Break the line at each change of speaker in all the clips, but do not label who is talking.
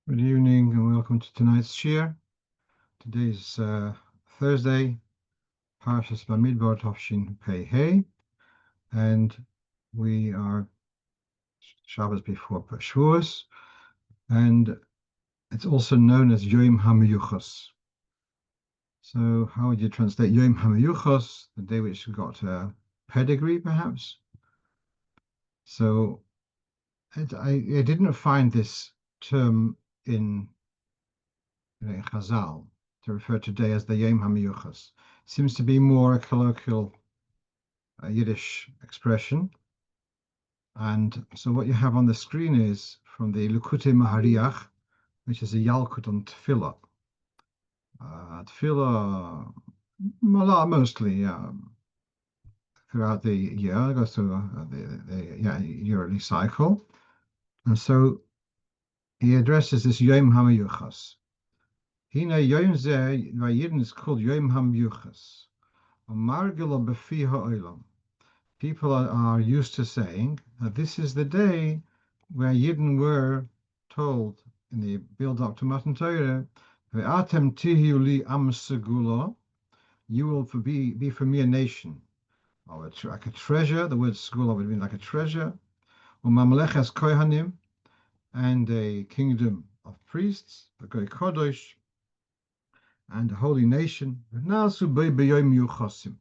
Good evening and welcome to tonight's shiur. Today's Thursday, Parshas Bamidbor Tovshin Pei Hey, and we are Shabbos before Shovuos, and it's also known as Yom HaMiyuchos. So, how would you translate Yom HaMiyuchos, the day which got a pedigree, perhaps? So, I didn't find this term in Chazal to refer to today as the Yom HaMiyuchos. Seems to be more a colloquial Yiddish expression. And so what you have on the screen is from the Likutei Mahariach, which is a Yalkut on Tefillah. Tefillah, mostly throughout the year, it goes through the yearly cycle. And so he addresses this Yom HaMiyuchas. Hina Yom Zeh, Vayidin is called Yom HaMiyuchas. Margila Befi Ha'olam. People are used to saying that this is the day where Yidden were told in the build-up to Matan Torah, "Ve'atem tihiu li am segula," you will be for me a nation, or like a treasure. The word segula would mean like a treasure. Umamleches kohanim, and a kingdom of priests, the Goy Kodosh, and a holy nation. Nasu b'yom yuchasim.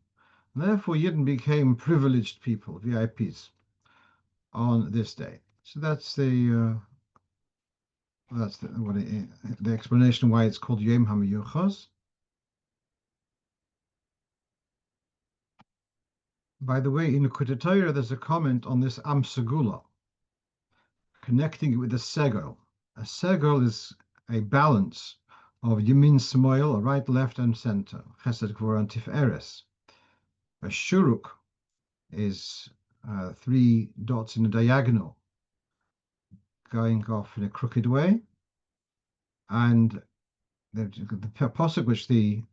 Therefore, Yidden became privileged people, VIPs, on this day. So that's the explanation why it's called Yom HaMiyuchos. By the way, in the Torah, there's a comment on this Am Segula, connecting it with the Segel. A Segel is a balance of Yamin Smoil, right, left, and center. Chesed, Gvura, and Tiferes. A Shuruk is 3 dots in a diagonal, going off in a crooked way. And the pasuk which the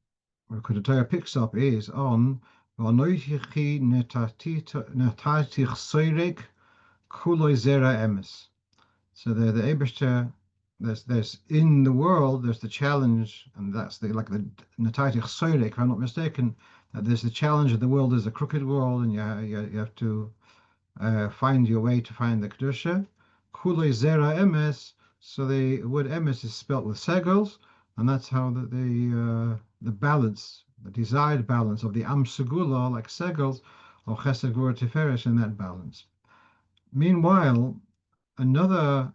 Torah picks up is on V'anoichi netatich soirek kuloi zera emes. So the Eibishter, there's in the world, there's the challenge, and that's the netatich soirek, if I'm not mistaken, that there's the challenge of the world is a crooked world, and you have to find your way to find the Kedusha. Kuloi zera emes. So the word emes is spelt with segels, and that's how the balance, the desired balance of the am segula, like segels, or chesed gvura tiferes, in that balance. Meanwhile, another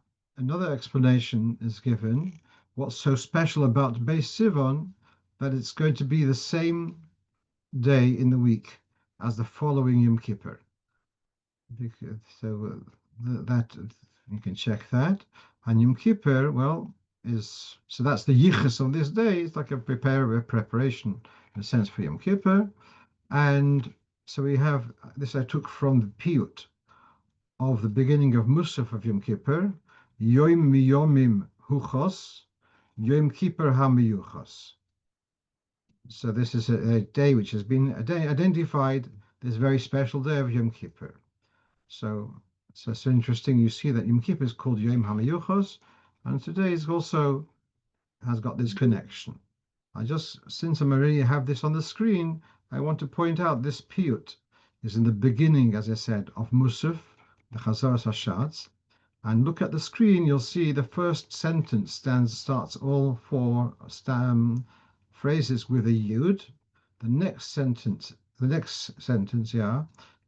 explanation is given. What's so special about Beis Sivon, that it's going to be the same day in the week as the following Yom Kippur. So that you can check that. And Yom Kippur, well, so that's the yichus of this day. It's like a preparation, in a sense, for Yom Kippur. And so we have this. I took from the piyut of the beginning of Musaf of Yom Kippur, Yom miyomim huchos, Yom Kippur hamiyuchos. So this is a day which has been identified, this very special day of Yom Kippur. So it's interesting. You see that Yom Kippur is called Yom HaMiyuchos, and today is also has got this connection. Since I already have this on the screen, I want to point out this piyut is in the beginning, as I said, of Musaf, the Chazaras Hashatz. And look at the screen, you'll see the first sentence starts all 4 phrases with a yud. The next sentence,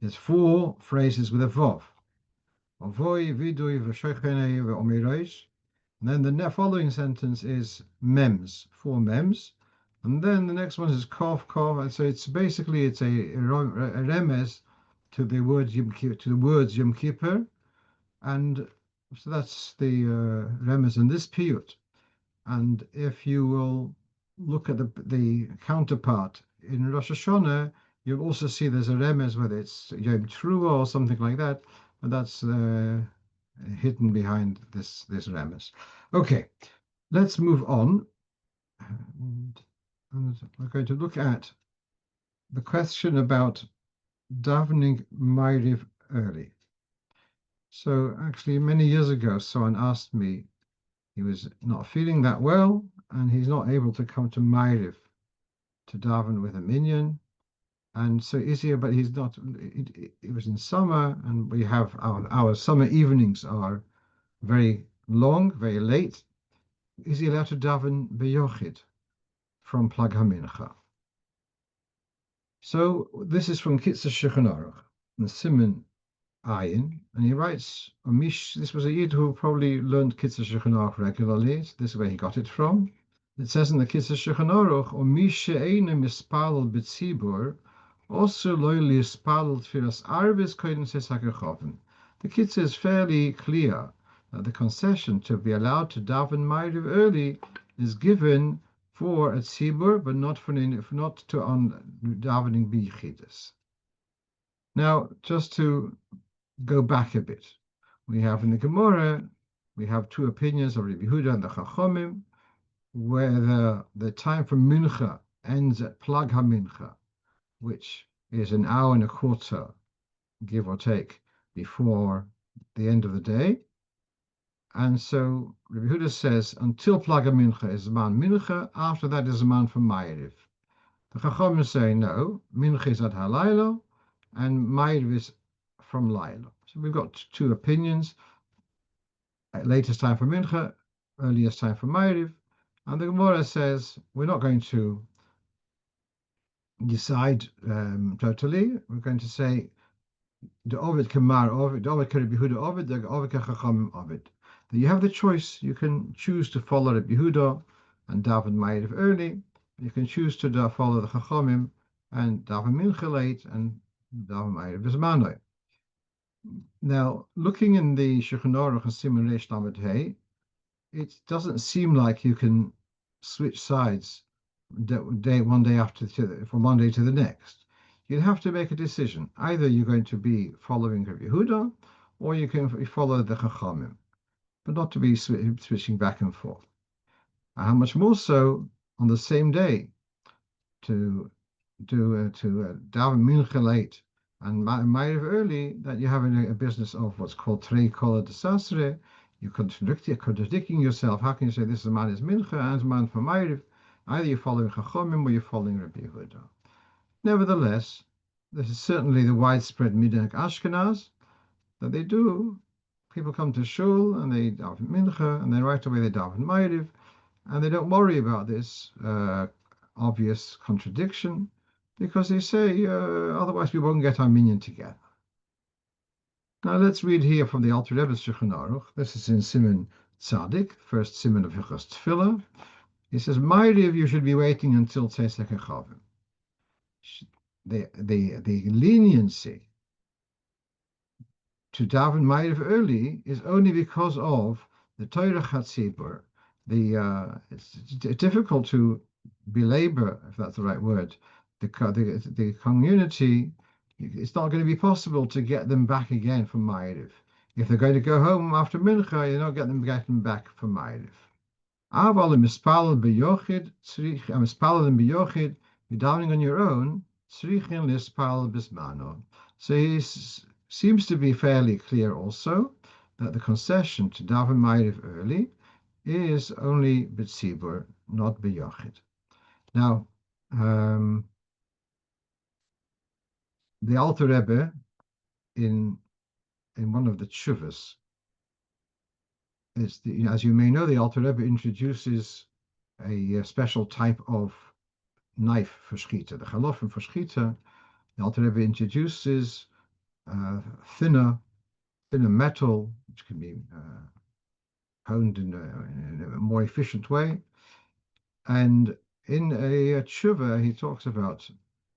is 4 phrases with a vov. Ovoi, vidui, v'shochenei, v'omirosh. And then the following sentence is mems, 4 mems. And then the next one is kov, kov. And so it's a remes to the words Yom Kippur. And so that's the remes in this piyut. And if you will look at the counterpart in Rosh Hashanah, you'll also see there's a remes, whether it's Yom Teruah or something like that, but that's hidden behind this remes. Okay, let's move on. And we're going to look at the question about davening Maariv early. So actually, many years ago, someone asked me, he was not feeling that well, and he's not able to come to Maariv to daven with a minyan. And so is he, but he's not. It was in summer, and we have our summer evenings are very long, very late. Is he allowed to daven beyochid from Plag HaMincha? So this is from Kitzur Shulchan Aruch, the Siman Ayin, and he writes, this was a Yid who probably learned Kitzur Shulchan Aruch regularly. So this is where he got it from. It says in the Kitzur Shulchan Aruch, mispalel b'tzibur, also loyally spalel tfilas arvis koden sesakirchoven. The Kitzur is fairly clear that the concession to be allowed to daven Maariv early is given for a tzibur, but not to on davening biyichidus. Now, just to go back a bit, we have in the Gemara, we have two opinions of Rabbi Yehuda and the Chachomim, where the time for Mincha ends at Plag HaMincha, which is an hour and a quarter, give or take, before the end of the day. And so Rabbi Yehuda says, until Plag HaMincha is Zman Mincha, after that is Zman for Maariv. The Chachomim say, no, Mincha is at Halaylo, and Maariv is from Laylo. So we've got two opinions, latest time for Mincha, earliest time for Maariv. And the Gemara says, we're not going to decide totally. We're going to say, the Ovid Kamar Ovid, the Ovid Rabbi Yehuda Ovid, the Ovid Chachomim Ovid. That you have the choice. You can choose to follow Rabbi Yehuda and daven Maariv early. You can choose to follow the Chachomim and daven Mincha late and daven Maariv Bismanoi. Now, looking in the Shulchan Aruch and Siman Reish Lamed Hey, it doesn't seem like you can switch sides from one day to the next. You'd have to make a decision. Either you're going to be following Rabbi Yehuda, or you can follow the Chachamim, but not to be switching back and forth. How much more so on the same day to daven Mincha late and Maariv early, that you're having a business of what's called Trei Kola Desasre. You're contradicting yourself. How can you say this man is Mincha and man for Maariv? Either you're following Chachomim or you're following Rabbi Yehuda. Nevertheless, this is certainly the widespread Minhag Ashkenaz that they do. People come to shul and they daven Mincha, and then right away they daven Maariv, and they don't worry about this obvious contradiction, because they say otherwise we won't get our minyan together. Now let's read here from the Alter Rebbe's Shulchan Aruch. This is in Siman Tzadik, first Siman of Hilchos Tefillah. He says, Maariv, you should be waiting until Tzedaka Chavim. The leniency to daven Maariv early is only because of the Torah Chatzibur. It's difficult to belabor, if that's the right word, the community. It's not going to be possible to get them back again from Maariv. If they're going to go home after Mincha, you're not getting them back from Maariv. Aval mispalel beyochid, mispalel you're davening on your own. Tzrichin lispalel bismano. So he seems to be fairly clear also that the concession to daven Maariv early is only b'tzibur, not beyochid. Now, the Alter Rebbe in one of the Shovuos, as you may know, the Alter Rebbe introduces a special type of knife for shechita, the chalofim for shechita. The Alter Rebbe introduces thinner metal, which can be honed in a more efficient way. And in a tshuva, he talks about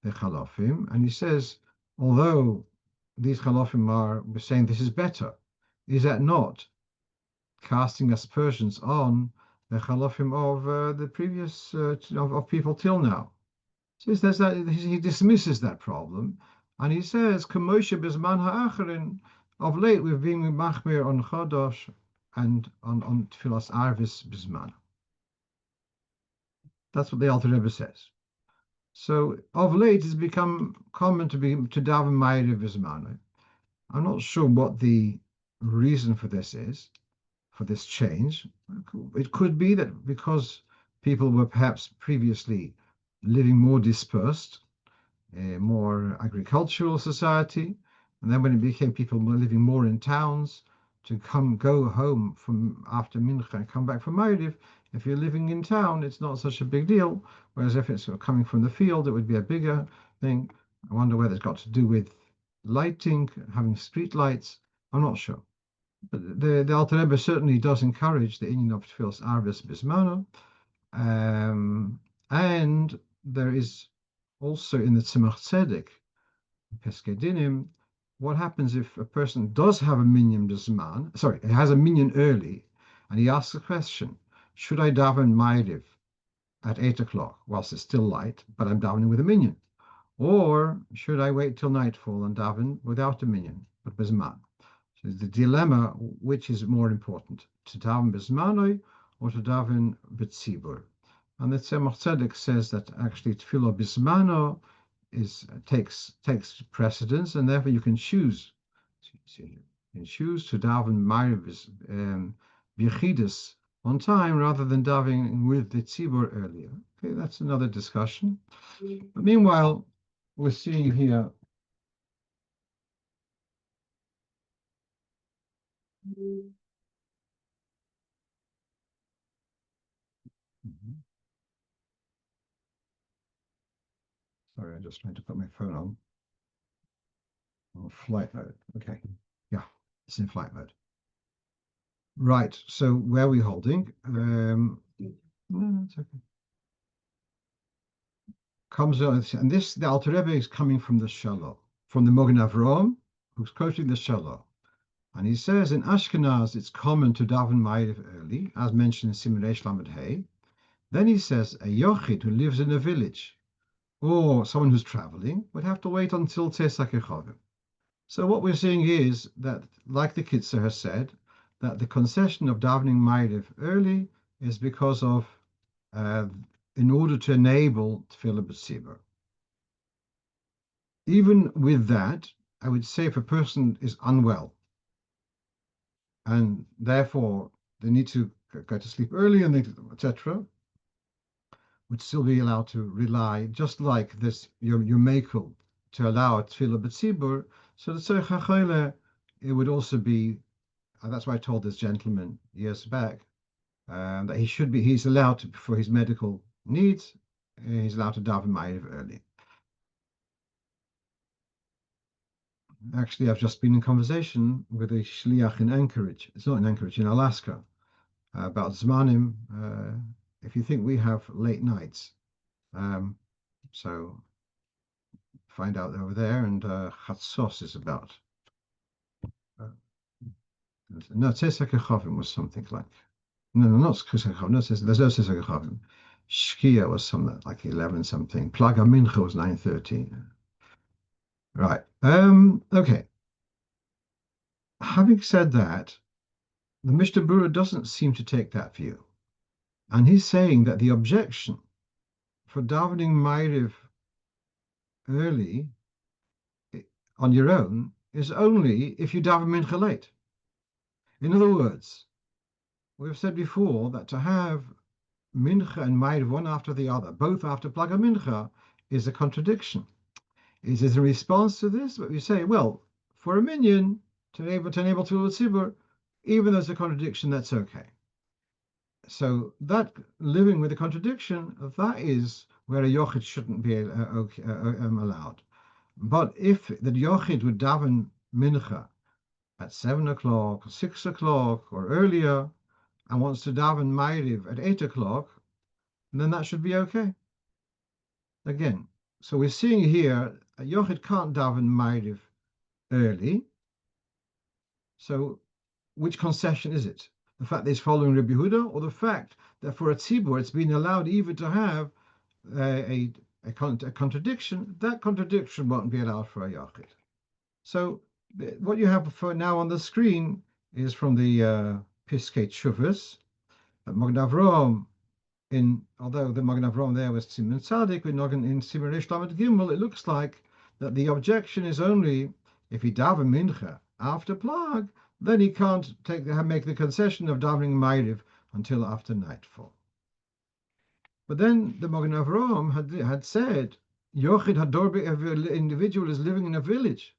the chalofim, and he says, although these chalofim we're saying this is better, is that not casting aspersions on the chalofim of the previous of people till now? So he dismisses that problem, and he says, "Kamoshe bizman ha'acharin." Of late, we've been machmir on chodosh and on tfilas arvis bizman. That's what the Alter Rebbe says. So of late, it's become common to daven Maariv bizman. I'm not sure what the reason for this is. for this change. It could be that because people were perhaps previously living more dispersed, a more agricultural society, and then when it became people were living more in towns, to go home from after Mincha and come back from Maariv, if you're living in town, it's not such a big deal. Whereas if it's coming from the field, it would be a bigger thing. I wonder whether it's got to do with lighting, having street lights. I'm not sure. But the Alter Rebbe certainly does encourage the inyan of Tfilas Arvis Bismano. And there is also in the Tzemach Tzedek, Peskei Dinim, what happens if a person does have a minyan desman, sorry, he has a minyan early, and he asks a question, should I daven Maariv at 8 o'clock whilst it's still light, but I'm davening with a minyan? Or should I wait till nightfall and daven without a minyan, but bisman? So the dilemma, which is more important, to daven bismanoi or to daven b'tzibur? And the Tzemach Tzedek says that actually tefillah bismano takes precedence, and therefore you can choose. You can choose to daven Maariv b'yechidus on time rather than davening with the tzibur earlier. Okay, that's another discussion. But meanwhile, we're seeing here sorry, I'm just trying to put my phone on flight mode. Okay, yeah, it's in flight mode. Right, so where are we holding? No, it's okay. Comes on, and this, the Alter Rebbe is coming from the Shalom, from the Mogen Avram, who's quoting the Shalom. And he says in Ashkenaz, it's common to daven Maariv early, as mentioned in Siman Reish Lamed Hey. Then he says a yochid who lives in a village or someone who's traveling would have to wait until Tzedaka Chovim. So what we're seeing is that, like the Kitzur has said, that the concession of davening Maariv early is because of, in order to enable Tefillah B'tzibur. Even with that, I would say if a person is unwell and therefore they need to go to sleep early and etc., would still be allowed to rely, just like this, your mekel, to allow tefillah b'tzibur. So the Shehecheyonu, it would also be, that's why I told this gentleman years back, that he's allowed to, for his medical needs, he's allowed to daven Maariv early. Actually, I've just been in conversation with a shliach in Anchorage. It's not in Anchorage, in Alaska, about Zmanim. If you think we have late nights, so find out over there. And Chatzos is about. No, Tzedaka Chovim was something like. No, not Tzedaka Chovim. No, there's no Tzedaka Chovim. Shkia was something like 11 something. Plag Mincha was 9:30. Right. Okay. Having said that, the Mishnah Berurah doesn't seem to take that view. And he's saying that the objection for davening Maariv early on your own is only if you daven Mincha late. In other words, we've said before that to have Mincha and Maariv one after the other, both after Plag Mincha, is a contradiction. Is it a response to this? But we say, well, for a minyan, to enable Tefillah Tzibur, even though it's a contradiction, that's okay. So that living with a contradiction, that is where a yochid shouldn't be allowed. But if the yochid would daven mincha at 7 o'clock, 6 o'clock, or earlier, and wants to daven Maariv at 8 o'clock, then that should be okay. Again, so we're seeing here a yochid can't daven Maariv early. So which concession is it? The fact that he's following Rabbi Yehuda, or the fact that for a tzibur it's been allowed even to have a contradiction? That contradiction won't be allowed for a yachid. So what you have for now on the screen is from the Piskei Shovuos, Mogen Avram. Although the Mogen Avram there was Siman Tzadik, in Siman Reish Lamed Gimel, it looks like that the objection is only if he daven mincha after Plag, then he can't make the concession of davening Maariv until after nightfall. But then the Magen Avraham had said, Yochid Hadorbe, if an individual is living in a village.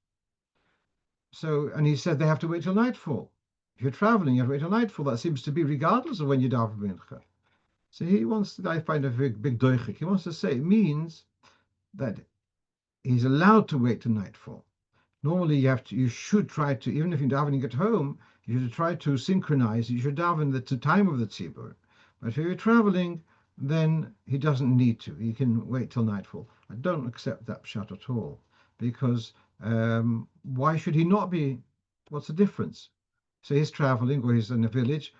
So, and he said they have to wait till nightfall. If you're traveling, you have to wait till nightfall. That seems to be regardless of when you daven mincha. So he wants to, I find a big doichik. He wants to say it means that he's allowed to wait till nightfall. Normally, you should try to, even if you're davening at home, you should try to synchronize. You should daven the time of the tzibur. But if you're traveling, then he doesn't need to. He can wait till nightfall. I don't accept that pshat at all, because why should he not be? What's the difference? So he's traveling, or he's in a village.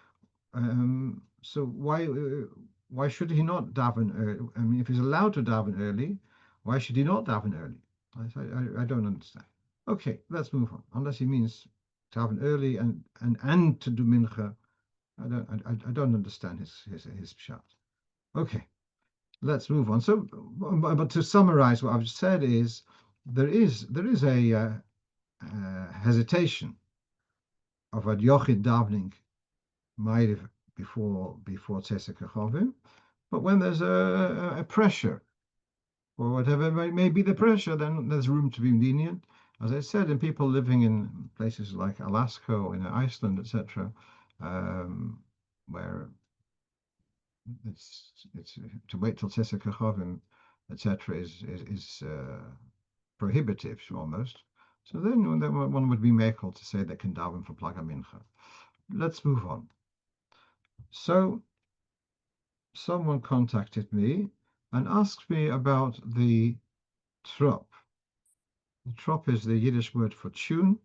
So why should he not daven early? I mean, if he's allowed to daven early, why should he not daven early? I don't understand. Okay, let's move on. Unless he means to daven early and to do mincha, I don't understand his pshat. Okay, let's move on. So, but to summarize what I've said is there is a hesitation of a yochid davening Maariv before Tzedaka, but when there's a pressure or whatever may be the pressure, then there's room to be lenient. As I said, in people living in places like Alaska or in Iceland, etc., where it's to wait till Tzedaka, etc., is prohibitive almost. So then one would be makel to say they can daven for Plag mincha. Let's move on. So someone contacted me and asked me about the trop. The trop is the Yiddish word for tune,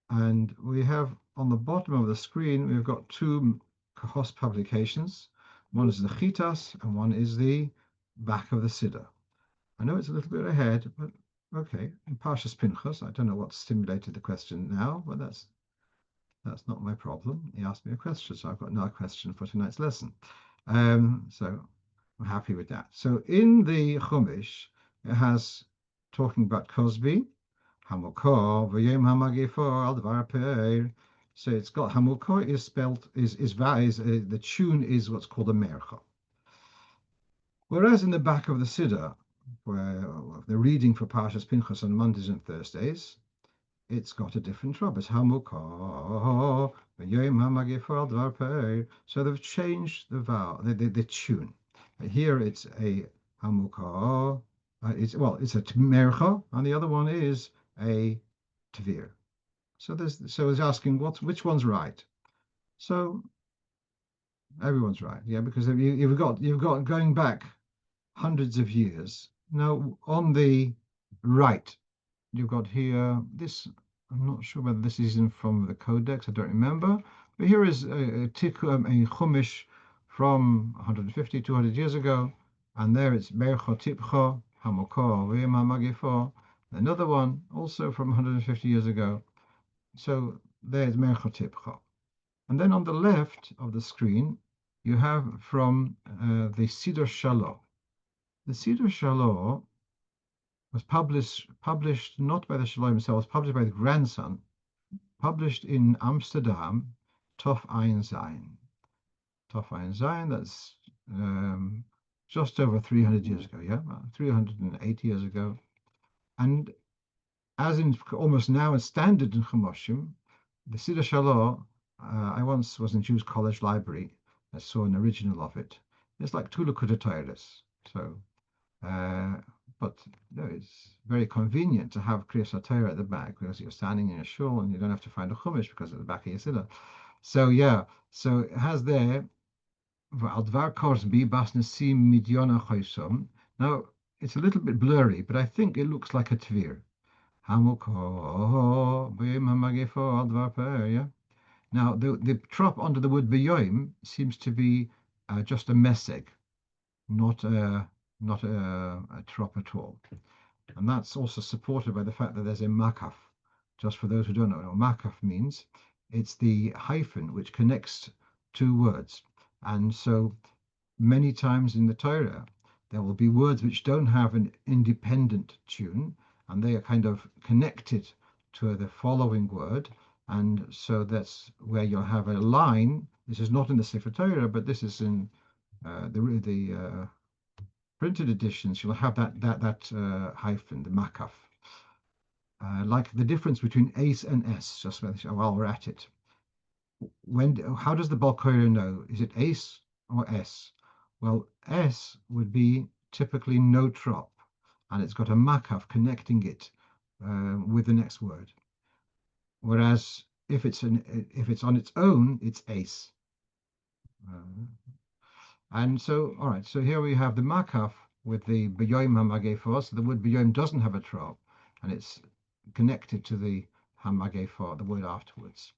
and we have on the bottom of the screen we've got two Kahos publications. One is the Chitas and one is the back of the Siddur. I know it's a little bit ahead, but okay. In Parshas Pinchos, I don't know what stimulated the question now, but that's not my problem. He asked me a question, so I've got another question for tonight's lesson. So I'm happy with that. So in the Chumash, it has talking about Cosby, המוכה, ויום המגפה על דבר פאר. So it's got המוכה is spelled the tune is what's called a mercha. Whereas in the back of the Siddur, where the reading for Parshas Pinchas on Mondays and Thursdays, it's got a different trouble. It's hamukah, v'yom hamagifa al dvar pei. So they've changed the vowel, the tune. Here it's a hamukah. It's a mercha, and the other one is a tvir. So it's asking which one's right. So everyone's right, yeah, because you've got going back hundreds of years. Now on the right, you've got here this. I'm not sure whether this is from the Codex. I don't remember. But here is a Chumash from 150, 200 years ago, and there it's Bercho Tipcho Hamoko V'Yom HaMagifo. Another one also from 150 years ago. So there's Bercho Tipcho. And then on the left of the screen, you have from the Siddur Shalom. The Siddur Shalom was published not by the Shalom himself, it was published by the grandson, published in Amsterdam, Tov Ein Zayin. Tov Ein Zayin, that's just over 300 years ago, yeah, 380 years ago. And as in almost now a standard in Chumoshim, the Siddur Shalom, I once was in Jews College Library, I saw an original of it. It's like two Likkutei Torahs. So but it's very convenient to have Kriyas Torah at the back because you're standing in a shul and you don't have to find a chumash because at the back of your siddur. So yeah, so it has there. Now it's a little bit blurry, but I think it looks like a tvir. Yeah. Now the trop under the word b'yoim seems to be just a meseg, not a trop at all. And that's also supported by the fact that there's a makaf. Just for those who don't know what makaf means, it's the hyphen which connects two words. And so many times in the Torah, there will be words which don't have an independent tune, and they are kind of connected to the following word. And so that's where you'll have a line. This is not in the Sefer Torah, but this is in the printed editions. You'll have that hyphen, the makaf, like the difference between ace and s. Just while we're at it, how does the Balkoyer know? Is it ace or s? Well, s would be typically no trop, and it's got a makaf connecting it with the next word. Whereas if it's on its own, it's ace. And so, all right, so here we have the makaf with the b'yoim hamagefo. So the word b'yoim doesn't have a trop, and it's connected to the hamagefo, the word afterwards.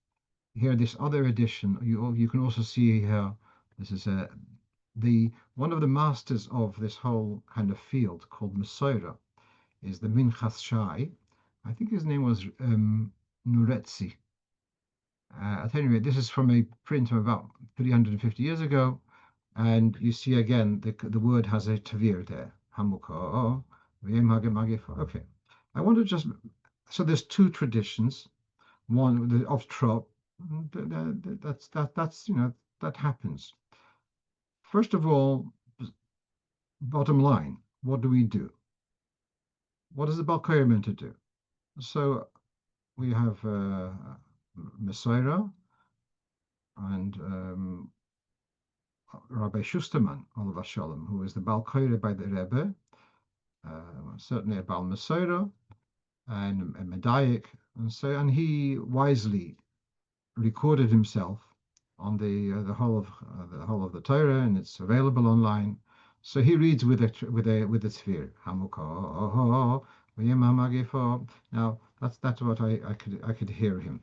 Here, this other edition, you can also see here. This is one of the masters of this whole kind of field called Mesorah is the Minchas Shai. I think his name was Nuretzi. At any rate, this is from a print of about 350 years ago, and you see again the word has a tavir there. Hamukah. Okay. I want to just so there's two traditions. One of trop. That's that happens. First of all, bottom line, what do we do? What is the Balkoyer meant to do? So we have Mesorah and Rabbi Schusterman, Olav Shalom, who is the Balkoyer by the Rebbe, certainly a Bal Mesorah and a Medayik, and he wisely recorded himself on the whole of the Torah, and it's available online. So he reads with a tzvir. Now that's what I could hear him.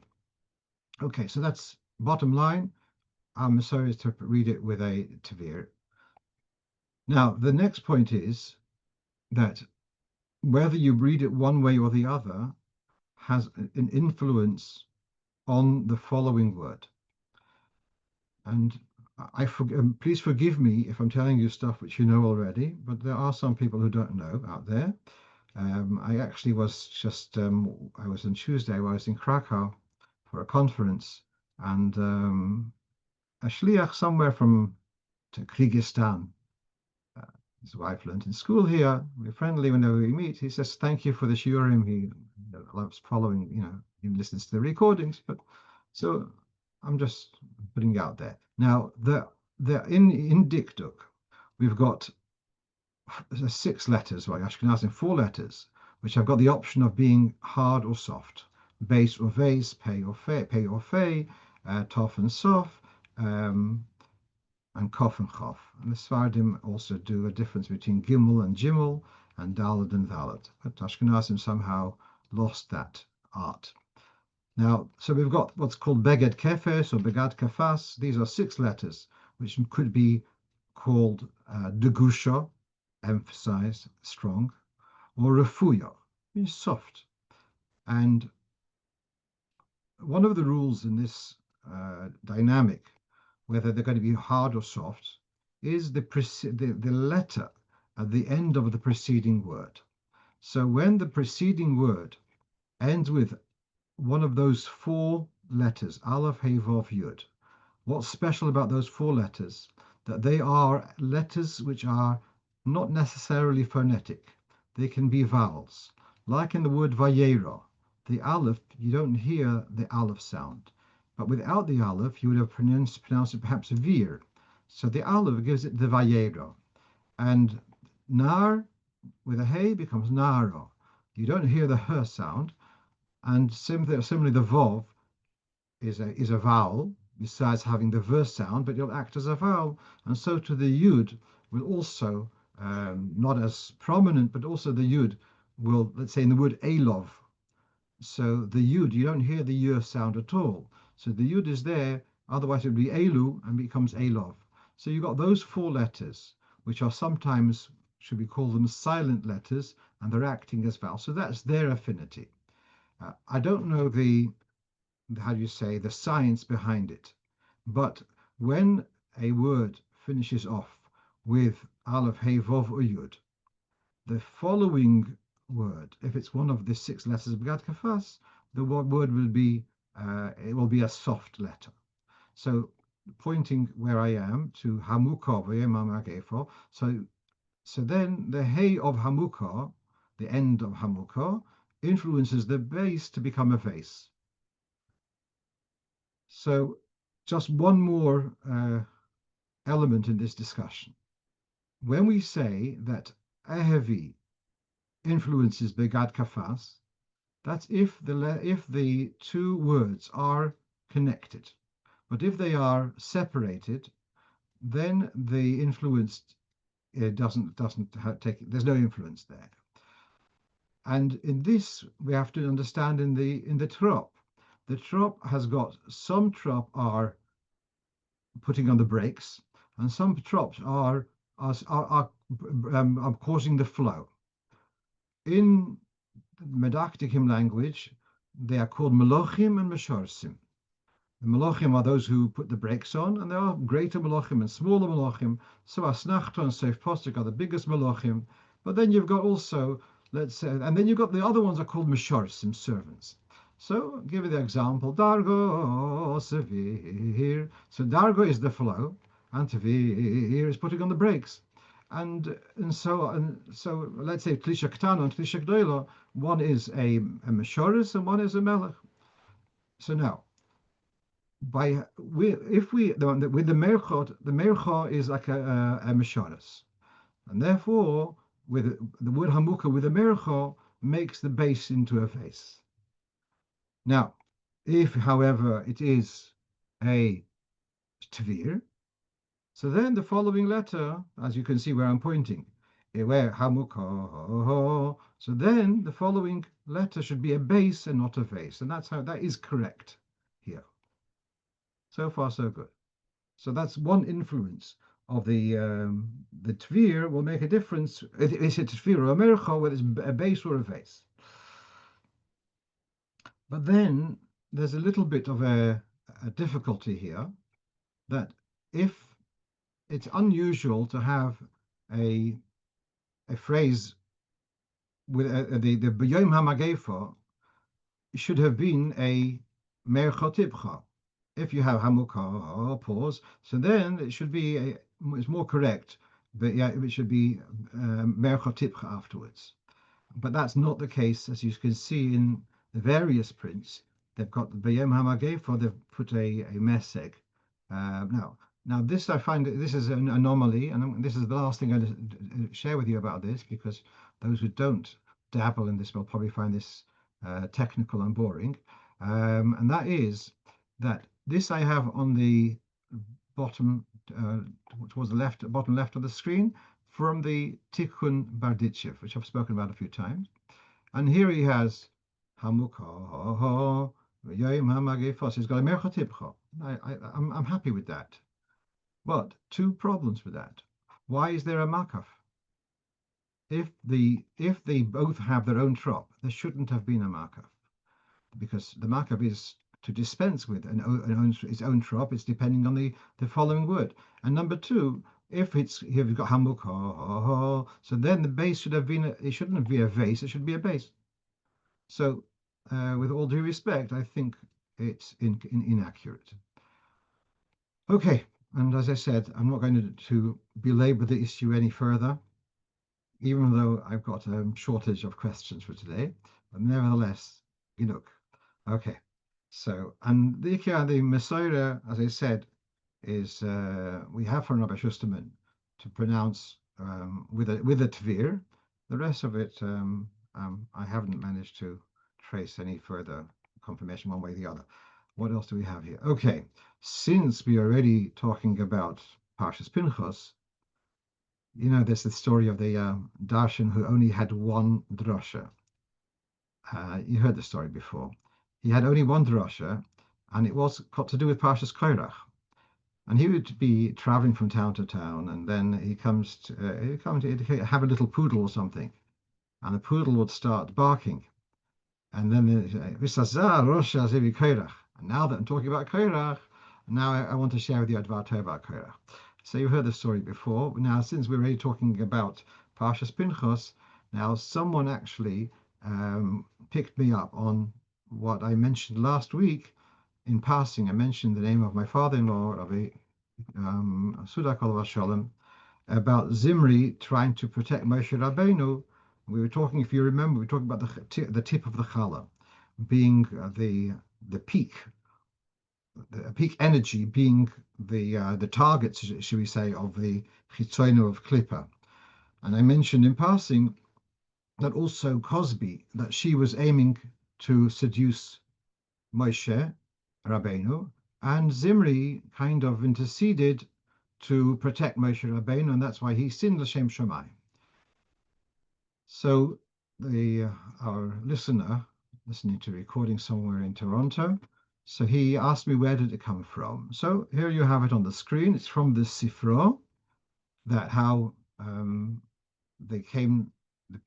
Okay, so that's bottom line. I'm sorry to read it with a tzvir. Now the next point is that whether you read it one way or the other has an influence on the following word. And please forgive me if I'm telling you stuff which you know already, but there are some people who don't know out there. I actually was just, I was on Tuesday, I was in Krakow for a conference, and a shliach somewhere from Kyrgyzstan, his wife learned in school here, we're friendly whenever we meet. He says, thank you for the shiurim. He loves following, he listens to the recordings, but so I'm just putting it out there. Now, in Dikduk, we've got 6 letters, right? Ashkenazim 4 letters, which have got the option of being hard or soft, base or vase, pay or fey, tof and sof, and kof and chof. And the Sfardim also do a difference between gimel and jimel and dalad and valad. But Ashkenazim somehow lost that art. Now, so we've got what's called beged kefes or begad kafas. These are 6 letters, which could be called degusha, emphasized, strong, or refuya, means soft. And one of the rules in this dynamic, whether they're going to be hard or soft, is the letter at the end of the preceding word. So when the preceding word ends with one of those 4 letters, Aleph, Hey, Vav, Yud. What's special about those 4 letters? That they are letters which are not necessarily phonetic. They can be vowels. Like in the word Vayera, the Aleph, you don't hear the Aleph sound. But without the Aleph, you would have pronounced it perhaps Vir. So the Aleph gives it the Vayera. And Nar with a Hey becomes Nara. You don't hear the H sound. And similarly, the Vov is a vowel, besides having the verse sound, but it'll act as a vowel. And so to the Yud will also, not as prominent, but also the Yud will, let's say in the word Elov. So the Yud, you don't hear the Yur sound at all. So the Yud is there, otherwise it would be Elu and becomes Elov. So you've got those 4 letters, which are sometimes, should we call them silent letters, and they're acting as vowels. So that's their affinity. I don't know the science behind it, but when a word finishes off with Aleph, Hey, Vov, or Yud, the following word, if it's one of the 6 letters of Begad Kafas, the word will be it will be a soft letter. So pointing where I am to hamuka. So then the hey of hamuka, the end of hamuka, influences the base to become a vase. So just one more element in this discussion. When we say that Ahevi influences Begad Kafas, that's if the two words are connected. But if they are separated, then the influence doesn't take. There's no influence there. And in this, we have to understand in the trop. The trop has got some trop are putting on the brakes, and some trops are causing the flow. In Medaktikim language, they are called Melochim and Meshorsim. The Melochim are those who put the brakes on, and there are greater Melochim and smaller Melochim. So Asnachta and Seif Postik are the biggest Melochim. But then you've got also, let's say, and then you've got the other ones are called Meshorsim, servants. So give you the example, Dargo Sevir. So Dargo is the flow, and Tevir is putting on the brakes. And so let's say Klisha Ktana and Klisha Gdoila, one is a Meshoris and one is a Melech. So now, with the Merchot, the Merchot is like a Meshoris. And therefore, with the word Hamuka with the Merchot makes the base into a vase. Now, if, however, it is a Tvir, so then the following letter, as you can see where I'm pointing, where Hamuka, so then the following letter should be a base and not a vase, and that's how that is correct here. So far, so good. So that's one influence of the Tvir will make a difference. Is it a Tvir or a Mercha, whether it's a base or a vase? But then there's a little bit of a difficulty here, that if it's unusual to have a phrase with the B'yom HaMagefa should have been a Merchotibcha. If you have Hamuka pause, so then it should be it's more correct, but yeah, it should be Merchotibcha afterwards. But that's not the case, as you can see in the various prints. They've got the B'yom HaMagefa, they've put a meseg. Now this I find this is an anomaly, and this is the last thing I'm going to share with you about this, because those who don't dabble in this will probably find this technical and boring. And that is that this I have on the bottom, towards the bottom left of the screen, from the Tikkun Barditchev, which I've spoken about a few times. And here he has Hamuka, Yom HaMagefa. He's got a Merchotibcha. I'm happy with that. But two problems with that. Why is there a makaf? If they both have their own trop, there shouldn't have been a makaf, because the makaf is to dispense with its own trop. It's depending on the following word. And number two, if here we've got hamuka, so then the base should have been it shouldn't be a vase, it should be a base. So with all due respect, I think it's inaccurate. Okay, and as I said, I'm not going to belabor the issue any further, even though I've got a shortage of questions for today. But nevertheless, look. Okay, so and the Mesorah, as I said, is we have from Rabbi Schusterman to pronounce with a tvir. The rest of it, I haven't managed to trace any further confirmation one way or the other. What else do we have here? Okay, since we are already talking about Parshas Pinchos, there's the story of the darshan who only had one drasha. You heard the story before. He had only one drasha, and it was got to do with Parshas Korach. And he would be traveling from town to town, and then he comes to have a little poodle or something, and the poodle would start barking, and then and now that I'm talking about Korach, now I want to share with you Advar Tov about Korach. So you've heard the story before. Now, since we're already talking about Parshas Pinchos, now someone actually picked me up on what I mentioned last week in passing, I mentioned the name of my father-in-law, Rabbi Tzedaka Sholem, about Zimri trying to protect Moshe Rabbeinu. We were talking, if you remember, we were talking about the tip of the challah being the peak energy being the target, should we say, of the chitzonu of Klippa. And I mentioned in passing that also Cosby, that she was aiming to seduce Moshe Rabbeinu, and Zimri kind of interceded to protect Moshe Rabbeinu, and that's why he sinned l'shem Shammai. So our listener, listening to a recording somewhere in Toronto, so he asked me where did it come from. So here you have it on the screen. It's from the Sifro, that how the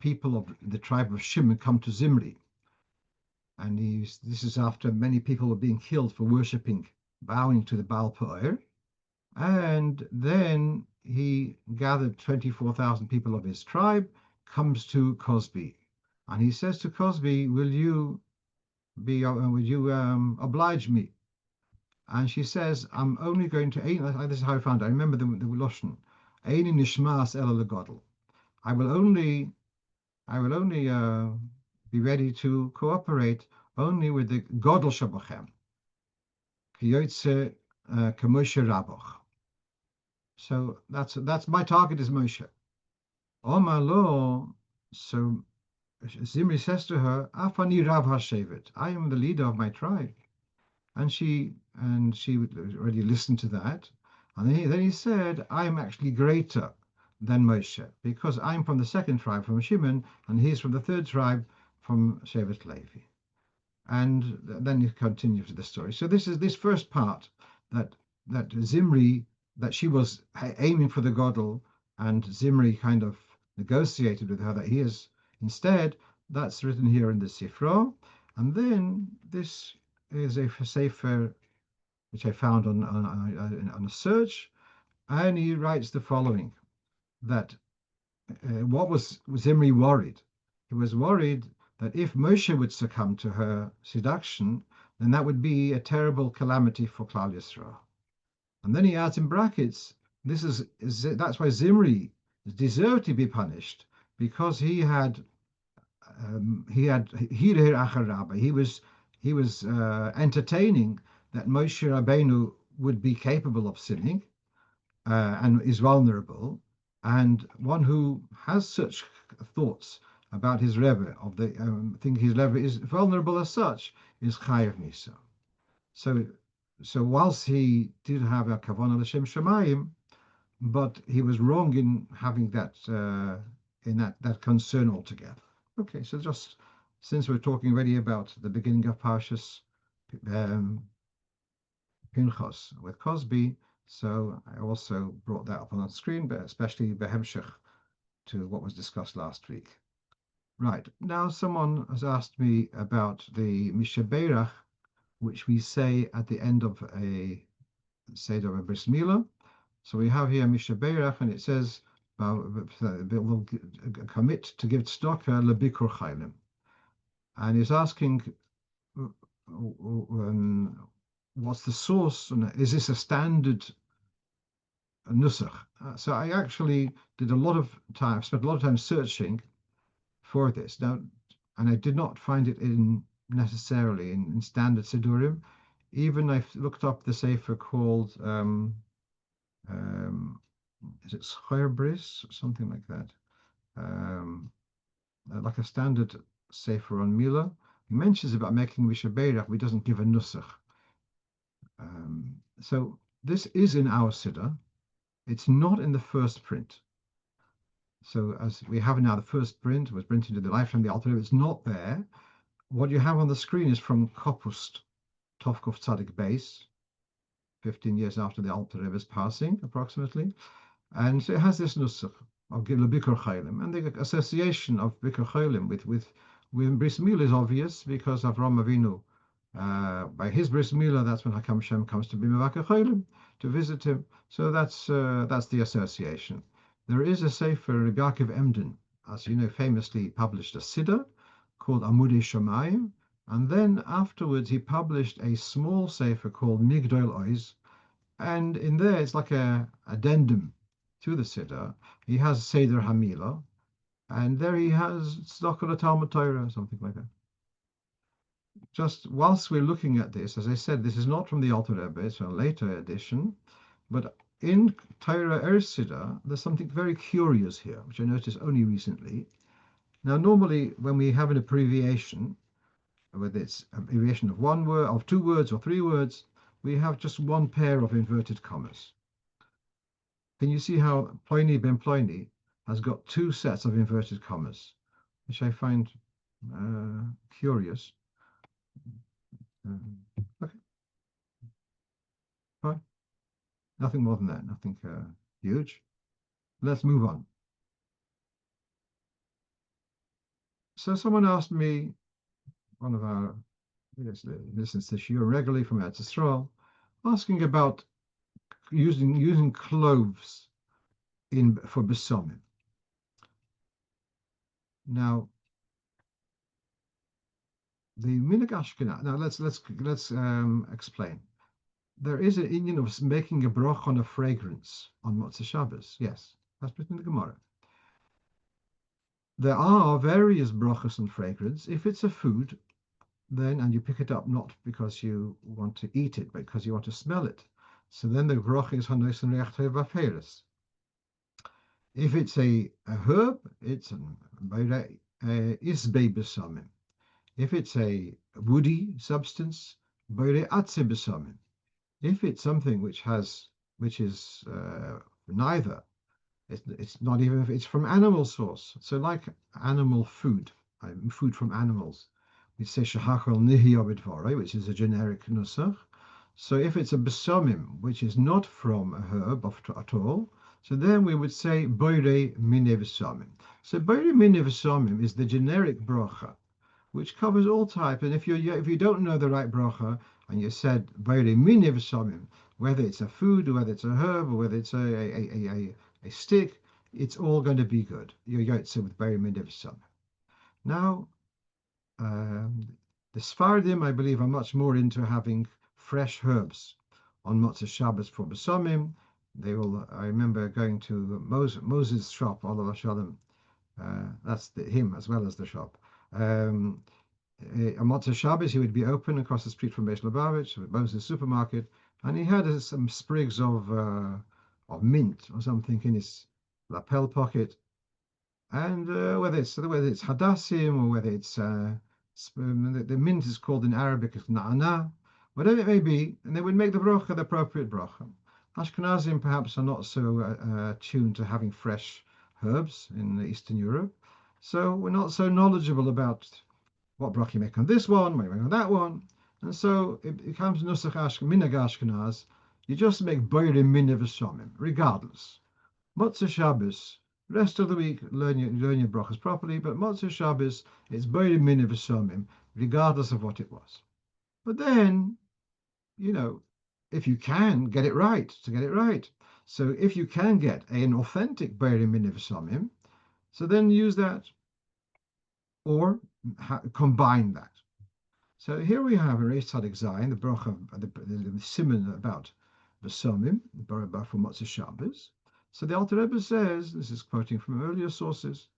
people of the tribe of Shimon come to Zimri. And this is after many people were being killed for worshipping, bowing to the Baal Peor. And then he gathered 24,000 people of his tribe, comes to Cosby, and he says to Cosby, will you oblige me? And she says, I'm only going to, this is how I found it. I remember the Lashon, Eini nishmas ela legodel. I will only be ready to cooperate only with the Godel Shabachem. Kiyotze Kemoshe Raboch. So that's my target is Moshe. Omar lo, so Zimri says to her, Afani Rav Hashevet, I am the leader of my tribe. And she already listened to that. And then he said, I'm actually greater than Moshe, because I'm from the second tribe, from Shimon, and he's from the third tribe, from Shevet Levi. And then he continues the story. So this is this first part, that Zimri, that she was aiming for the Godel, and Zimri kind of negotiated with her that he is instead. That's written here in the Sifro. And then this is a sefer which I found on a search, and he writes the following, that what was Zimri worried? He was worried that if Moshe would succumb to her seduction, then that would be a terrible calamity for Klal Yisrael. And then he adds in brackets, that's why Zimri deserved to be punished, because he was entertaining that Moshe Rabbeinu would be capable of sinning and is vulnerable, and one who has such thoughts about his Rebbe, of the think his Rebbe is vulnerable as such, is Chayav Misa. So whilst he did have a kavanah l'shem shamayim, but he was wrong in having that that concern altogether. Okay, so just since we're talking already about the beginning of Parshas Pinchos with Cosby, so I also brought that up on the screen, but especially behemshech to what was discussed last week. Right, now someone has asked me about the Mishaberach, which we say at the end of a Seder of Bris Milah. So we have here Mishaberach, and it says, we'll commit to give tzedaka leBikur Cholim. And he's asking, what's the source? Is this a standard nusach? So I actually spent a lot of time searching for this. Now, and I did not find it necessarily in standard Sidurim. Even I've looked up the sefer called, is it Bris or something like that? Like a standard sefer on Milah. He mentions about making Mishaberach, but he doesn't give a nusach. So this is in our Siddur. It's not in the first print. So as we have now, the first print was printed in the lifetime of the Alter Rebbe. It's not there. What you have on the screen is from Kopust, Tovkov Tzadik Beis, 15 years after the Alter Rebbe's passing, approximately. And so it has this nusach of Bikur Cholim, and the association of Bikur Cholim with Bris Milah is obvious, because Avraham Avinu, by his Bris Milah, that's when Hakam Shem comes to Bimavaka Cholim to visit him. So that's the association. There is a sefer, Rabbi Yaakov Emden, as you know, famously published a Siddur called Amudei Shamayim, And then afterwards, he published a small sefer called Migdol Ois. And in there, it's like a addendum to the Siddur. He has Seder Hamila, and there he has Tzedaka Talmud Torah, something like that. Just whilst we're looking at this, as I said, this is not from the Alter Rebbe, it's a later edition, but in Torah Siddur, there's something very curious here, which I noticed only recently. Now, normally when we have an abbreviation, whether it's an abbreviation of one word, of two words or three words, we have just one pair of inverted commas. Can you see how Pliny ben Pliny has got two sets of inverted commas, which I find curious. Okay, fine. Nothing more than that, nothing huge. Let's move on. So someone asked me, one of our listens to shiur regularly from Eretz Yisrael, asking about using cloves for besomim. Now, the minhag Ashkenaz. Now let's explain. There is an inyan of making a broch on a fragrance on Motzei Shabbos. Yes, that's written in the Gemara. There are various brochas on fragrance. If it's a food, then and you pick it up not because you want to eat it, but because you want to smell it. So then the broch is hanos and Sefiras. If it's a herb, it's isbei besamim. If it's a woody substance, atze besamim. If it's something which is neither, it's not even if it's from animal source. So like animal food, food from animals, we say shehachol nihi obidvore, which is a generic nusach. So if it's a besomim, which is not from a herb at all, so then we would say boire mine v'samim. So boire mine v'samim is the generic bracha, which covers all type. And if you don't know the right bracha, and you said boire mine v'samim, whether it's a food, or whether it's a herb, or whether it's a stick, it's all going to be good. You're yotze with boire mine v'samim. Now, the Sfardim, I believe, are much more into having fresh herbs on Motzei Shabbos for besomim. They will. I remember going to Moses' shop, Allah Shalom. That's him as well as the shop. On Motzei Shabbos, he would be open across the street from Beis Lubavitch, Moses' supermarket, and he had some sprigs of mint or something in his lapel pocket. And whether it's hadassim or whether it's the mint is called in Arabic as na'ana, whatever it may be, and they would make the bracha the appropriate bracha. Ashkenazim perhaps are not so tuned to having fresh herbs in Eastern Europe, so we're not so knowledgeable about what bracha you make on this one, what you make on that one, and so it comes nusach minhag Ashkenaz. You just make boire mine v'samim, regardless. Motzei Shabbos, rest of the week learn your brachas properly, but Motzei Shabbos it's boire mine v'samim, regardless of what it was. But then, if you can get it right, to get it right. So if you can get an authentic boire mine v'samim, so then use that or combine that. So here we have a Reish Tzadik Zayin, the bracha, the simon about v'samim, for Motzei Shabbos. So the Alter Rebbe says, this is quoting from earlier sources,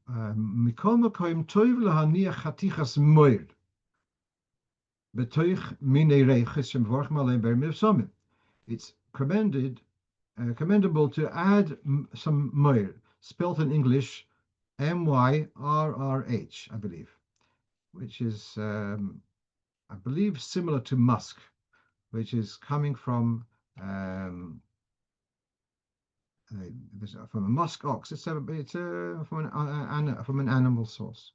Mikol makom toiv lahaniach chatichas moir betoich minei reiches shemvorch maleim ber v'samim. It's commendable to add some moir, spelt in English Myrrh, I believe, which is, I believe, similar to musk, which is coming from a musk ox. It's from an animal source,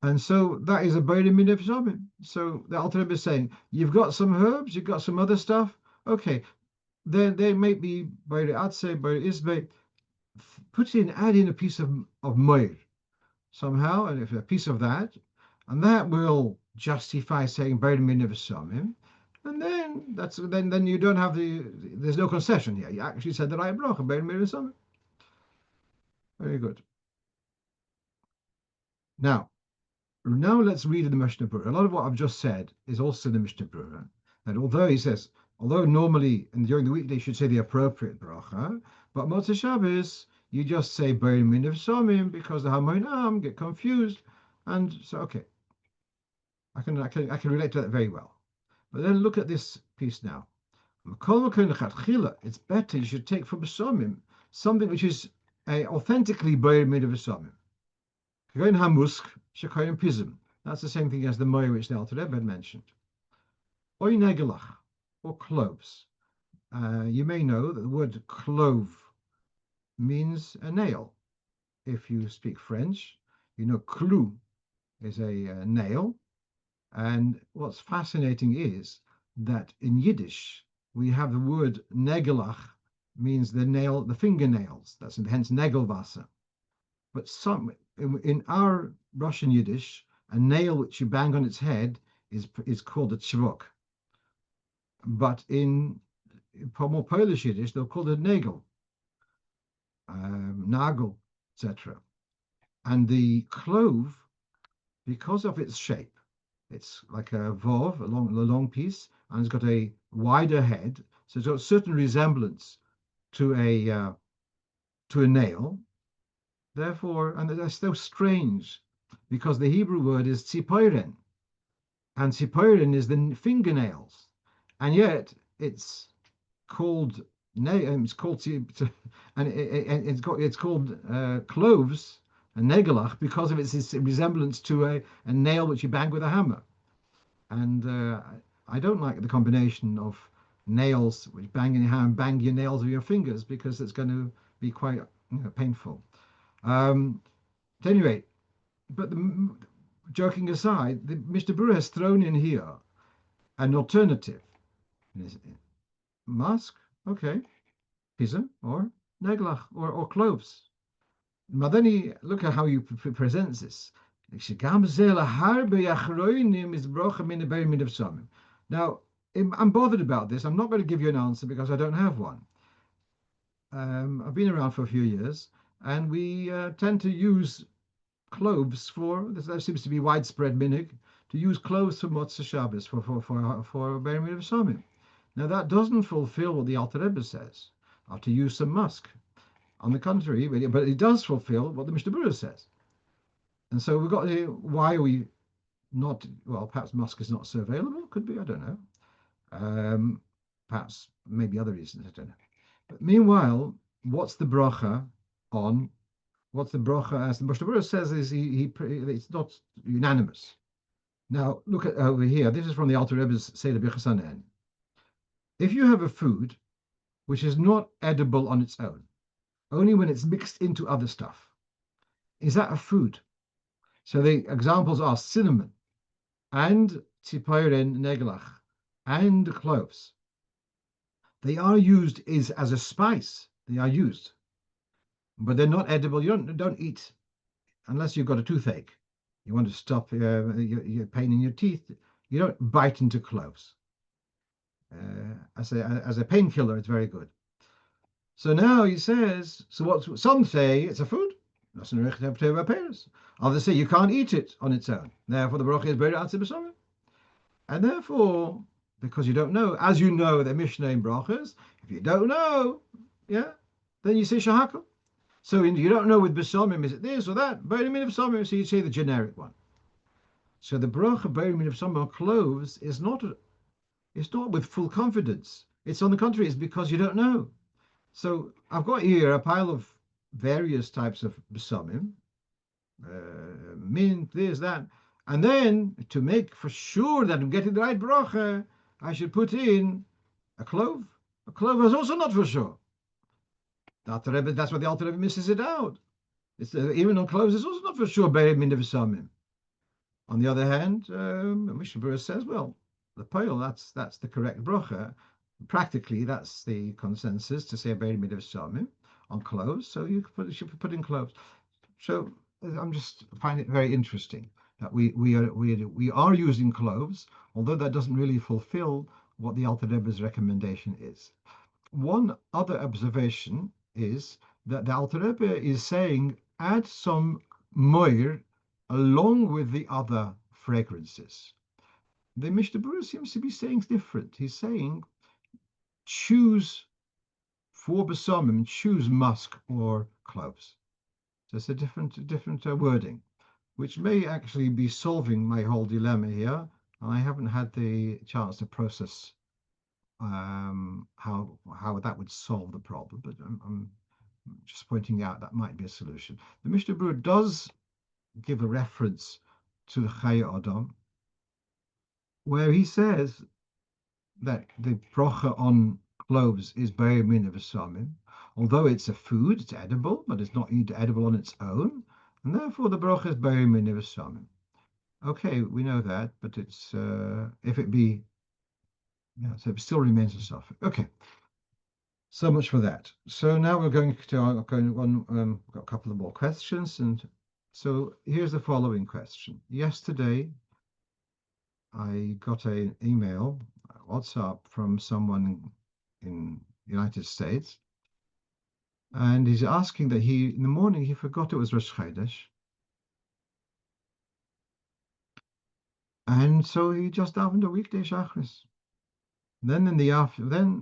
and so that is a boire mine v'samim. So the Alter Rebbe is saying, you've got some herbs, you've got some other stuff. Okay, then they may be boire atze, boire isbe. Add in a piece of moir somehow, and if a piece of that, and that will justify saying boire mine v'samim. And then you don't have there's no concession here. You actually said the right bracha, boire mine v'samim. Very good. Now, Now let's read in the Mishnah Berurah. A lot of what I've just said is also in the Mishnah Berurah. That although he says, although normally and during the weekday you should say the appropriate bracha, but Motzei Shabbos you just say B'er Minav Somim because the Hamoinam get confused, and so okay, I can relate to that very well. But then look at this piece now. It's better you should take from Somim something which is authentically B'er Minav Somim. That's the same thing as the moy which the Alter Rebbe had mentioned. Oy negelach, or cloves. You may know that the word clove means a nail. If you speak French, you know clou is a nail. And what's fascinating is that in Yiddish, we have the word negelach means the nail, the fingernails. That's hence negelwasser. But in our Russian Yiddish, a nail which you bang on its head is called a tzvok. But in more Polish Yiddish, they'll call it nagel, nagel, etc. And the clove, because of its shape, it's like a vov, a long piece, and it's got a wider head, so it's got a certain resemblance to a nail. Therefore, and that's so strange, because the Hebrew word is tzipoiren, and tzipoiren is the fingernails, and yet it's called it's called cloves and negelach because of its resemblance to a nail which you bang with a hammer. And I don't like the combination of nails which bang in your hand, bang your nails with your fingers, because it's going to be quite painful. At any rate, but joking aside, the Mishnah Berurah has thrown in here an alternative. Mask, okay, pism or neglach or cloves. But then look at how you presents this. Now, I'm bothered about this. I'm not going to give you an answer because I don't have one. I've been around for a few years, and we tend to use cloves there seems to be widespread minhag to use cloves for Motzei Shabbos for B'er Minav Somim. Now that doesn't fulfill what the Alter Rebbe says, or to use some musk. On the contrary, but it does fulfill what the Mishnah Berurah says. And so we've got why are we not? Well, perhaps musk is not so available. Could be, I don't know. Perhaps maybe other reasons, I don't know. But meanwhile, what's the bracha on? What's the bracha, as the Mishnah Berurah says, is it's not unanimous. Now look at over here. This is from the Alter Rebbe's Seder B'chasanen. If you have a food which is not edible on its own, only when it's mixed into other stuff, is that a food? So the examples are cinnamon and tzipoiren negelach and cloves. They are used as a spice. They are used, but they're not edible. You don't eat unless you've got a toothache. You want to stop your pain in your teeth. You don't bite into cloves. As a painkiller, it's very good. So now he says, so what some say it's a food. Others say you can't eat it on its own. Therefore, the bracha is buried outside b'samim. And therefore, because you don't know, as you know, the Mishnah in brachas, if you don't know, then you say shahakal. So you don't know with b'samim, is it this or that? B'er Minav Somim, so you say the generic one. So the bracha B'er Minav Somim on cloves is not with full confidence. It's on the contrary, it's because you don't know. So I've got here a pile of various types of b'samim, mint, this, that, and then to make for sure that I'm getting the right bracha, I should put in a clove. A clove is also not for sure. That's what the Alter Rebbe misses it out. It's even on cloves, it's also not for sure B'er Minav Somim. On the other hand, Mishnah Berurah says, well, the poil, that's the correct bracha. Practically, that's the consensus to say B'er Minav Somim on cloves. So you should put in cloves. So I'm just find it very interesting that we are using cloves, although that doesn't really fulfill what the Alter Rebbe's recommendation is. One other observation is that the Alter Rebbe is saying add some moir along with the other fragrances. The Mishnah Berurah seems to be saying different. He's saying, choose for besamim, choose musk or cloves. So it's a different wording, which may actually be solving my whole dilemma here. And I haven't had the chance to process how that would solve the problem, but I'm just pointing out that might be a solution. The Mishnah Berurah does give a reference to the Chayei Adam, where he says that the brocha on cloves is Be'er Min V'Samim, although it's a food, it's edible, but it's not edible on its own, and therefore the brocha is Be'er Min V'Samim. Okay, we know that, but it's if it be, yeah, so it still remains a suffix. Okay, so much for that. So now we're going to got a couple of more questions, and so here's the following question. Yesterday, I got an email, WhatsApp, from someone in the United States, and he's asking that in the morning he forgot it was Rosh Chodesh, and so he just davened a weekday Shachris. Then in the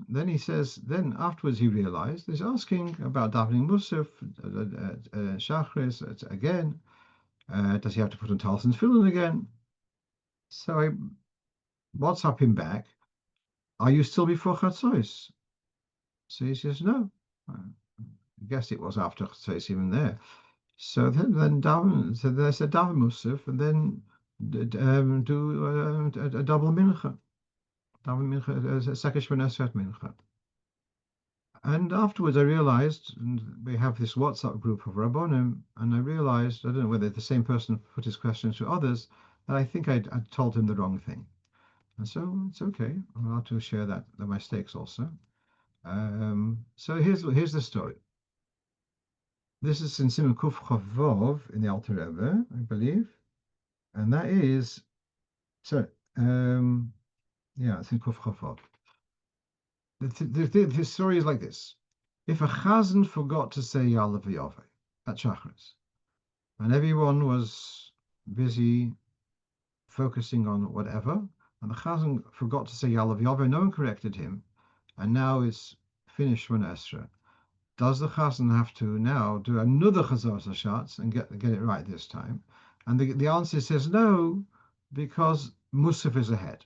then he says, then afterwards he realized he's asking about davening Musaf, Shachris again. Does he have to put on Talis and Tefillin again? So I WhatsApp him back, are you still before Chatzos? So he says, no. I guess it was after Chatzos even there. So then daven, so there's a daven Musaf, and then do a double mincha. Daven mincha, second shmonesret mincha. And afterwards I realized, and we have this WhatsApp group of Rabbonim, and I realized, I don't know whether the same person put his questions to others, that I think I'd told him the wrong thing. And so it's okay. I'm allowed to share the mistakes also. So here's the story. This is in Siman Kuf Chavov in the Alter Rebbe, I believe. And that is, so, yeah, it's in Kuf Chavov. The story is like this. If a chazan forgot to say Yalav Yahweh at Shachris, and everyone was busy focusing on whatever, and the chazan forgot to say Yalav Yahweh, no one corrected him, and now it's finished Shmona Esrei, does the chazan have to now do another Chazar Hashatz and get it right this time? And the answer says no, because Musaf is ahead.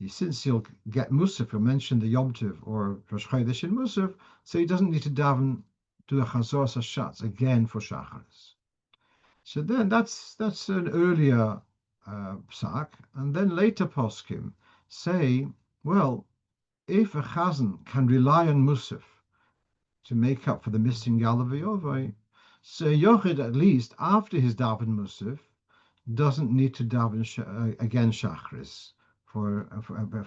Since he'll get Musaf, he'll mention the Yom Tov or Rosh Chodesh in Musaf, so he doesn't need to daven, do a Chazor Hashatz again for Shacharis. So then that's an earlier psak, and then later poskim say, well, if a chazan can rely on Musaf to make up for the missing Yalav Yovai, so Yochid, at least after his daven Musaf, doesn't need to daven again Shachris for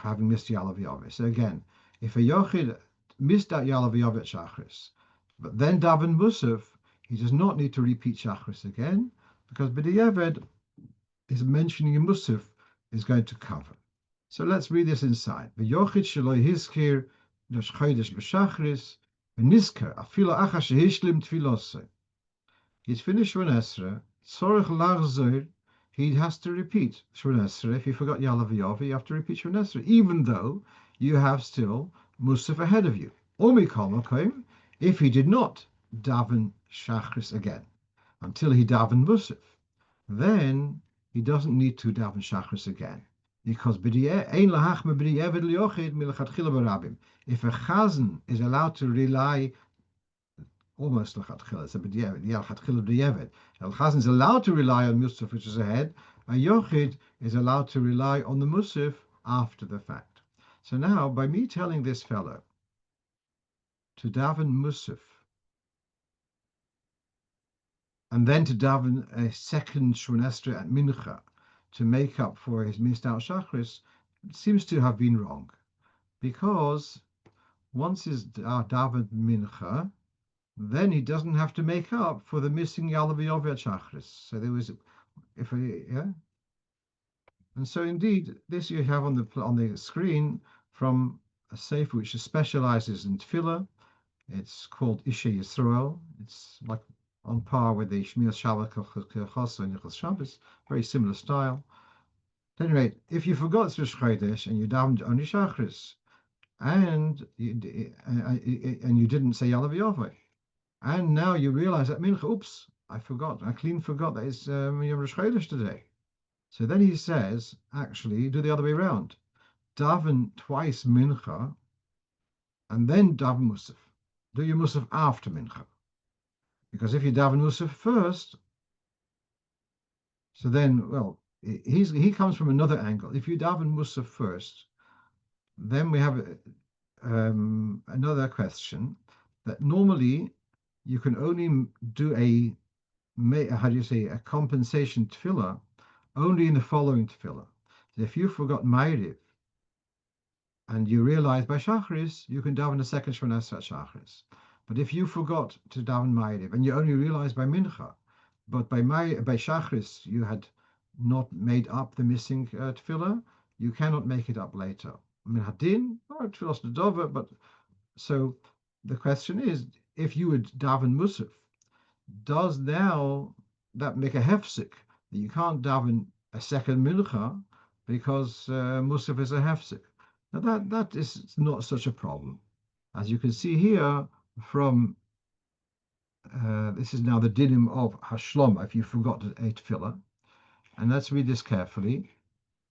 having missed Yalav Yovai. So again, if a Yochid missed that Yalav Yovai Shachris, but then daven Musaf, he does not need to repeat Shachris again, because B'diavad is mentioning in Musaf is going to cover. So let's read this inside. V'yochid shelo hizkir Rosh Chodesh b'Shachris v'nizker afilo achar shehishlim tfilosei. He's finished Shmona Esrei. Tzorich lachzor. He has to repeat Shmona Esrei. If you forgot Yalav Yahweh, you have to repeat Shmona Esrei, even though you have still Musaf ahead of you. Or mikol makom, if he did not daven Shachris again until he davened Musaf, then he doesn't need to daven Shachris again, because if a chazan is allowed to rely almost lechatchila, it's a chazan is allowed to rely on Musaf, which is ahead, a yochid is allowed to rely on the Musaf after the fact. So now, by me telling this fellow to daven Musaf and then to daven a second Shmona Esrei at Mincha to make up for his missed out Shachris, seems to have been wrong, because once he's davened Mincha, then he doesn't have to make up for the missing Yalav Yoveh at Shachris. So there was, and so indeed, this you have on the screen from a sefer which specializes in tefillah. It's called Ishe Yisrael. It's like on par with the Shmiras Shabbat Choso and Yichus Shabbos, very similar style. At any rate, if you forgot Tzvus Chodesh and you davened only Shachris, and you didn't say Yalav Yoveh, and now you realize that Mincha, oops, I clean forgot that it's Yom Rosh Chodesh today. So then he says, actually, do the other way around. Daven twice Mincha, and then daven Musaf. Do your Musaf after Mincha. Because if you daven Musaf first, so then, well, he comes from another angle. If you daven Musaf first, then we have another question that normally you can only do a compensation tefillah only in the following tefillah. So if you forgot Maariv and you realize by Shachris, you can daven a second Shemona Esrei Shachris. But if you forgot to daven Maariv and you only realize by Mincha, but by Shachris you had not made up the missing tefillah, you cannot make it up later. Min Hadin or tefillas nedova. But so the question is, if you would daven Musaf, does now that make a hefsek that you can't daven a second Mincha because Musaf is a hefsek? Now that is not such a problem. As you can see here from, this is now the dinim of Hashloma, if you forgot a tefillah. And let's read this carefully,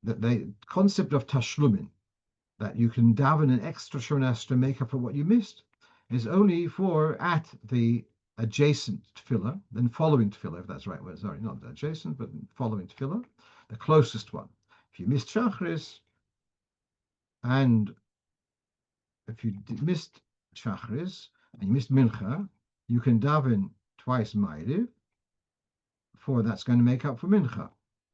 that the concept of Tashlumin, that you can daven an extra Shemona to make up for what you missed, is only for at the adjacent tefillah, then following tefillah, if that's the right word, sorry, not adjacent, but following tefillah, the closest one. If you missed Shachris, and if you missed Shachris and you missed Mincha, you can daven twice Maariv, for that's going to make up for Mincha.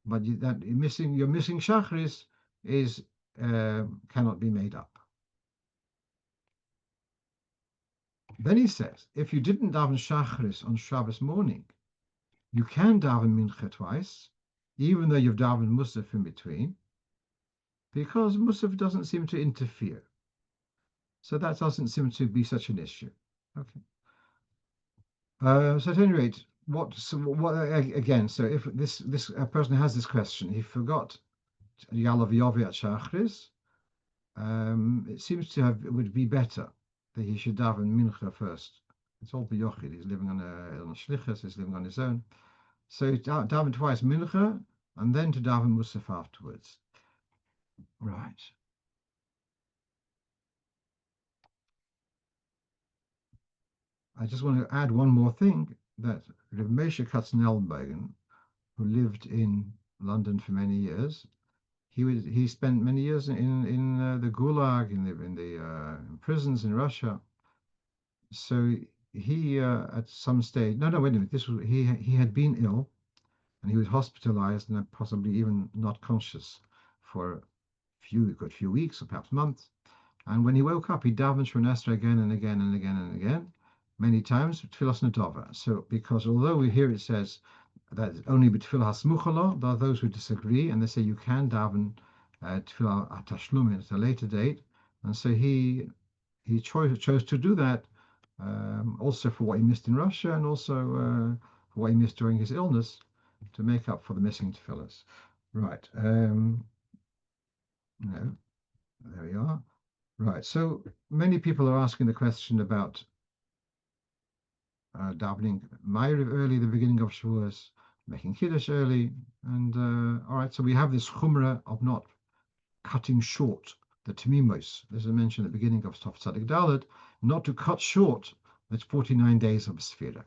But you're missing Shachris is cannot be made up. Then he says, if you didn't daven Shachris on Shabbos morning, you can daven Mincha twice, even though you've davened Musaf in between, because Musaf doesn't seem to interfere. So that doesn't seem to be such an issue. Okay. So at any rate, again? So if this person has this question, he forgot Yalav Yoveh at Shachris. It seems it would be better that he should daven Mincha first. It's all B'yochid. He's living on a shlichus. He's living on his own. So daven twice Mincha, and then to daven Musaf afterwards. Right. I just want to add one more thing, that Rav Moshe Katzenelnbogen, who lived in London for many years, he spent many years in the Gulag, in the prisons in Russia. So he at some stage, wait a minute, he had been ill, and he was hospitalized and possibly even not conscious for a good few weeks or perhaps months. And when he woke up, he davened Shemona Esrei again and again and again and again, many times, tefillas nedova. So, because although we hear it says that only b'tefillah hasmucha lo, there are those who disagree, and they say you can daven tefillah atashlumin at a later date. And so he chose to do that, also for what he missed in Russia, and also for what he missed during his illness, to make up for the missing tefillahs. Right. No, there we are. Right. So many people are asking the question about davening Maariv early, the beginning of Shovuos, making Kiddush early, and all right. So we have this chumrah of not cutting short the Tamimos. As I mentioned at the beginning of Tov Tzadik Dalet, not to cut short the 49 days of Sefiras.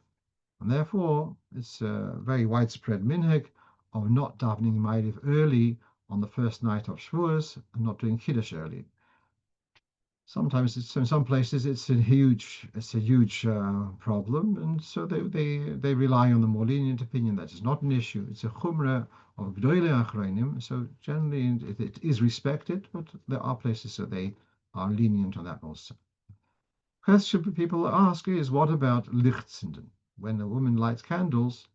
And therefore, it's a very widespread minhag of not davening Maariv early on the first night of Shovuos and not doing Kiddush early. Sometimes in some places it's a huge problem, and so they rely on the more lenient opinion that is not an issue. It's a chumrah of Gdolei Achronim, so generally it is respected, but there are places that they are lenient on that also. Question people ask is, what about lichtzenden? When a woman lights candles,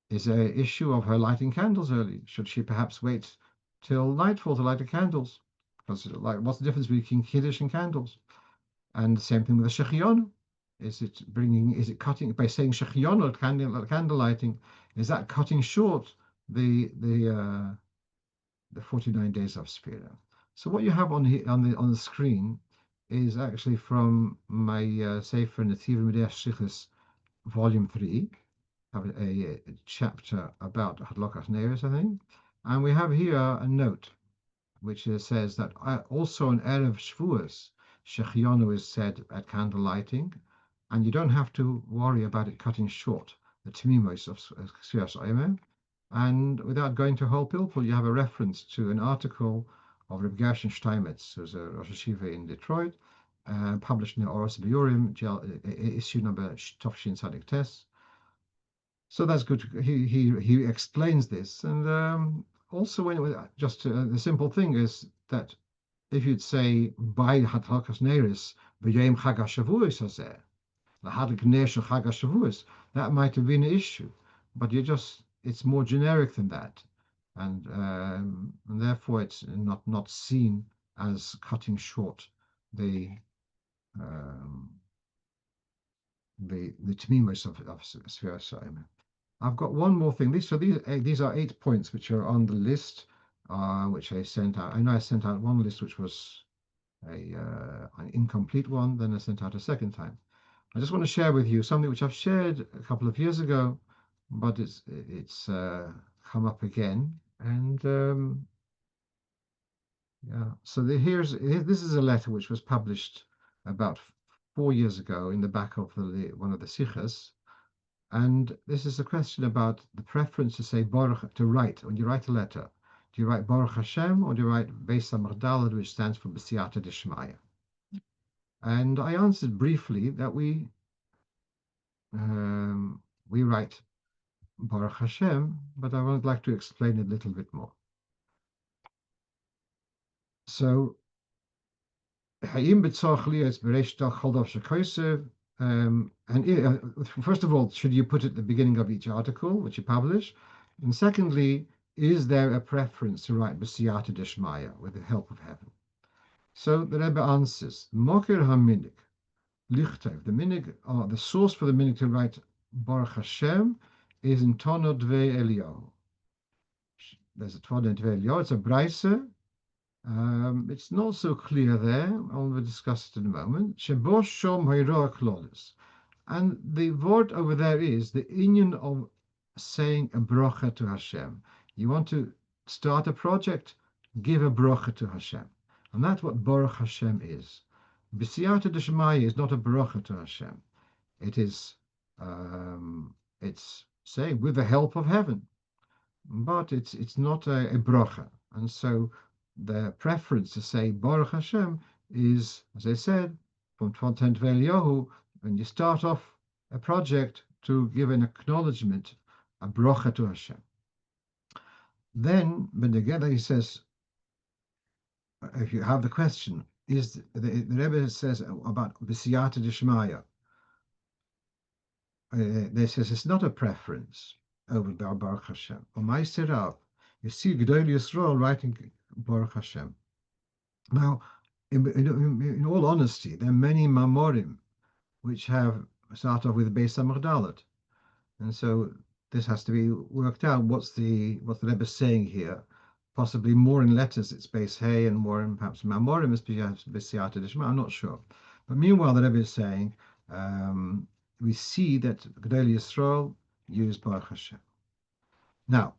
is there an issue of her lighting candles early? Should she perhaps wait till nightfall to light the candles? Because what's the difference between Kiddush and candles? And the same thing with the Shehecheyonu. Is it cutting by saying Shehecheyonu, candle lighting? Is that cutting short the 49 days of Sefiras? So what you have on the screen is actually from my Sefer Netivim Shlichus, Volume 3. Have a chapter about Halocho, I think, and we have here a note which says that also on Erev Shovuos, Shehecheyonu is said at candle lighting, and you don't have to worry about it cutting short the Tmimos of haOmer. And without going to whole pilpul, you have a reference to an article of Reb Gershon Steinmetz, who's a Rosh Yeshiva in Detroit, published in the Oros Biurim, issue number Tovshin Tzadik Tes. So that's good. He explains this, and also the simple thing is that if you'd say by Halocho Neiris v'yom Chag HaShavuos hazeh, lahadlik ner shel Chag HaShavuos, that might have been an issue, but it's more generic than that, and therefore it's not seen as cutting short the tmimos of Sefiras. I've got one more thing. These are 8 points which are on the list, which I sent out. I know I sent out one list which was an incomplete one. Then I sent out a second time. I just want to share with you something which I've shared a couple of years ago, but it's come up again. And yeah, so this is a letter which was published about 4 years ago in the back of one of the sichas. And this is a question about the preference to say Baruch, to write, when you write a letter. Do you write Baruch Hashem or do you write Beis HaMagdalad, which stands for B'siyata Dishmaya? And I answered briefly that we write Baruch Hashem, but I would like to explain it a little bit more. So, and first of all, should you put it at the beginning of each article which you publish? And secondly, is there a preference to write B'siyata Dishmaya, with the help of heaven? So the Rebbe answers, Moker HaMinig, Lichtev, the minig, the source for the minig to write Baruch Hashem is in Tono Dvei Eliyahu. There's a Tono Dvei Eliyahu, it's a Bris. It's not so clear there. We'll discuss it in a moment. Shebo Shom Hayroa cloves. And the word over there is the inyan of saying a bracha to Hashem. You want to start a project, give a bracha to Hashem. And that's what Baruch Hashem is. B'siyata Dishmaya is not a bracha to Hashem. It is, it's saying with the help of heaven. But it's not a bracha. And so the preference to say Baruch Hashem is, as I said, from Tonten Eliyahu, when you start off a project, to give an acknowledgement, a bracha to Hashem. Then, Benegeda, he says, if you have the question, is the Rebbe says about B'siyata Dishmaya. They says it's not a preference over Baruch Hashem. On my setup, you see Gedol Yisrael writing Baruch Hashem. Now, in all honesty, there are many Mamorim which have start off with Beis HaMagdalad, and so this has to be worked out. What the Rebbe is saying here? Possibly more in letters it's Beis Hey, and more in perhaps Mamorim is B'siyata Dishmaya. I'm not sure. But meanwhile, the Rebbe is saying we see that Gedol Yisrael use Baruch Hashem. Now,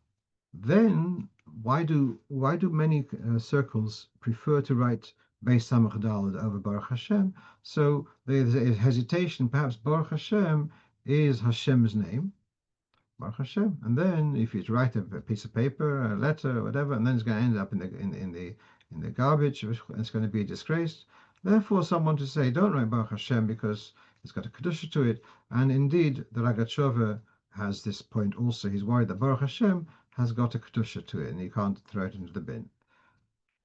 then why do many circles prefer to write Beis HaMagdalad over Baruch Hashem? So there's a hesitation. Perhaps Baruch Hashem is Hashem's name, Baruch Hashem, and then if you write a piece of paper, a letter, or whatever, and then it's going to end up in the garbage, it's going to be disgraced. Therefore, someone to say, don't write Baruch Hashem because it's got a Kiddush to it. And indeed, the Ragatshova has this point also. He's worried that Baruch Hashem has got a Kedusha to it, and he can't throw it into the bin.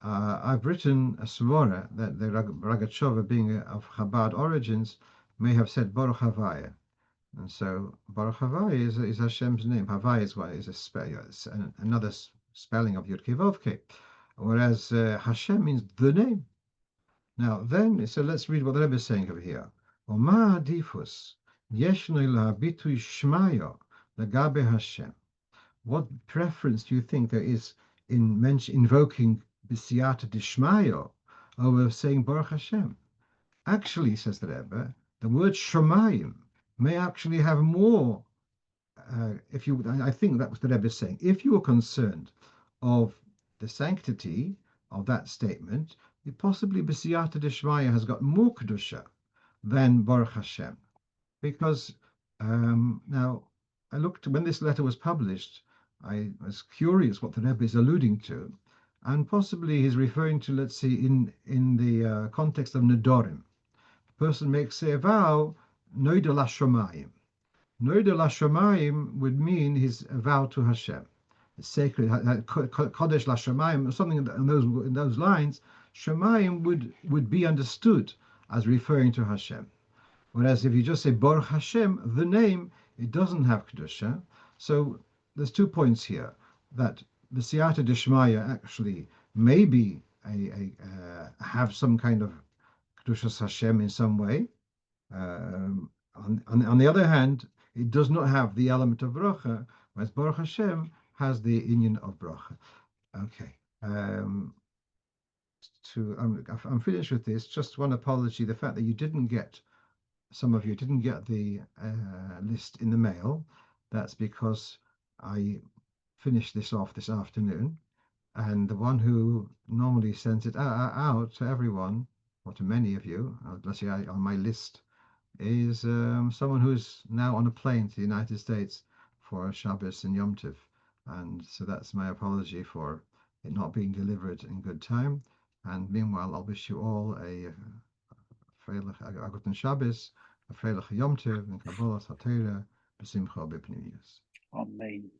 I've written a svara that the Ragatshova, being of Chabad origins, may have said Baruch Havaya. And so Baruch Havaya is Hashem's name. Havaya is another spelling of Yud Kei Vav Kei, whereas Hashem means the name. Now then, so let's read what the Rebbe is saying over here. ומה עדיפוס ישנו לביטוי שמעיה לגבי השם? What preference do you think there is in invoking B'siyata Dishmaya over saying Baruch Hashem? Actually, says the Rebbe, the word Shemayim may actually have more. I think that was the Rebbe saying. If you are concerned of the sanctity of that statement, possibly B'siyata Dishmaya has got more kedusha than Baruch Hashem, because now I looked when this letter was published. I was curious what the Rebbe is alluding to, and possibly he's referring to, let's see, in the context of Nedorim. A person makes a vow, Noida Lashamayim. Noida Lashamayim would mean his vow to Hashem. It's sacred, Kodesh Lashamayim, something in those lines. Shamayim would be understood as referring to Hashem. Whereas if you just say Baruch Hashem, the name, it doesn't have Kedusha. So there's 2 points here, that the Siyata Dishmaya actually maybe have some kind of Kedushas Hashem in some way. On the other hand, it does not have the element of bracha, whereas Baruch Hashem has the inyan of bracha. Okay. I'm finished with this. Just one apology, the fact that some of you didn't get the list in the mail. That's because I finished this off this afternoon, and the one who normally sends it out to everyone, or to many of you, let's say on my list, is someone who's now on a plane to the United States for Shabbos and Yom Tov. And so that's my apology for it not being delivered in good time. And meanwhile, I'll wish you all a Aguten Shabbos, a Freilich Yom Tov, and Kabbalah Torah, B'simcha B'pnimius.
Amen.